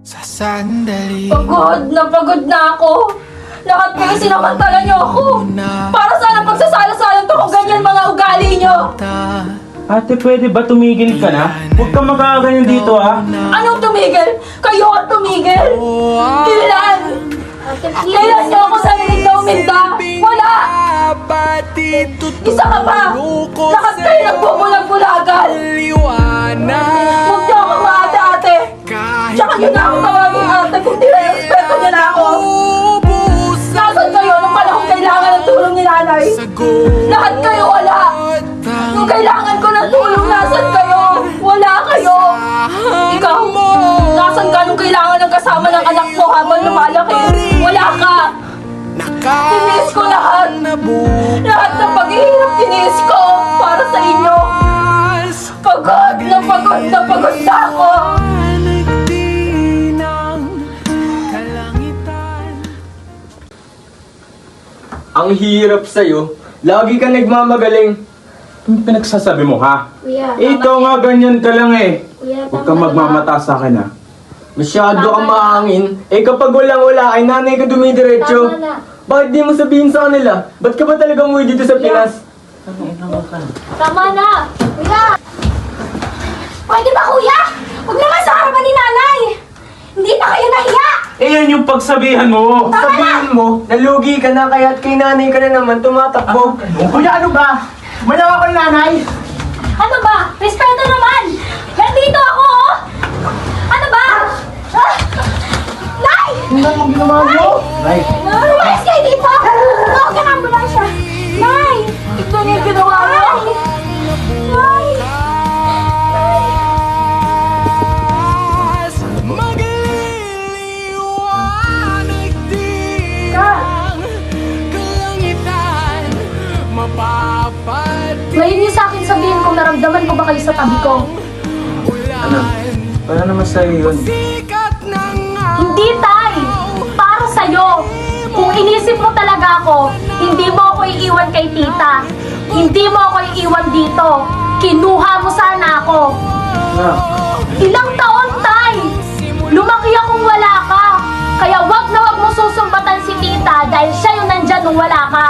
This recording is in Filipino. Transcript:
Sa sandali Pagod na ako. Lahat kayo sinamantala niyo ako. Para sana pagsasala-salang to kung ganyan mga ugali niyo. Ate, pwede ba tumigil ka na? Huwag kang magkakaganyan dito, ha? Anong tumigil? Kayo ang tumigil? Kailan? Kailan niyo ako narinig na uminda? Wala! Isa ka pa! Lahat kayo nagbubulag-bulagan! Huwag niyo ako maate-ate! Tsaka niyo na ako tawagin ate kung di na-respeto niyo na ako! Nasaan kayo nung panahon kailangan ng tulong ni nanay? Lahat kayo wala! Nung kailangan ko ng tulong, nasan kayo? Wala kayo! Ikaw, nasan ka nung kailangan ng kasama ng anak mo habang lumalaki? Wala ka! Tiniis ko lahat! Lahat ng paghihirap tiniis ko para sa inyo! Pagod na ako! Ang hirap sa'yo. Lagi ka nagmamagaling. Ano pinagsasabi mo, ha? Kuya, Ikaw nga ganyan ka lang eh. Kuya, Huwag kang magmamata sa akin, ha? Masyado kang maangin. Eh kapag walang-wala ay nanay ka dumidiretso. Tama na. Bakit di mo sabihin sa kanila? Ba't ka ba talaga umuwi dito sa Pinas? Tama na! Kuya! Pwede ba, kuya? Huwag naman sa harapan ni nanay! Hindi na kayo nahiya! Eh, yan yung pagsabihan mo. Sabihin mo, nalugi ka na kaya't kay nanay ka na naman tumatakbo. Kuya, ano ba? Malawa ko nanay. Ano ba? Respeto naman! Nandito ako, oh! Ano ba? Ah! Nay! Ano ang ginawa mo? Nay. Lumayas kayo dito! Tawag ka ng ambulansya! Nay! Ito na yung ginawa mo! Nay! Ngayon niyo sa akin sabihin kung naramdaman ko ba kayo sa tabi ko. Ano? Wala naman sa'yo yun. Hindi, Tay! Para sa'yo! Kung inisip mo talaga ako, hindi mo ako iiwan kay tita. Hindi mo ako iiwan dito. Kinuha mo sana ako. Na, Ilang taon, Tay! Lumaki akong wala ka. Kaya wag na wag mo susumbatan si tita dahil siya yung nandyan nung wala ka.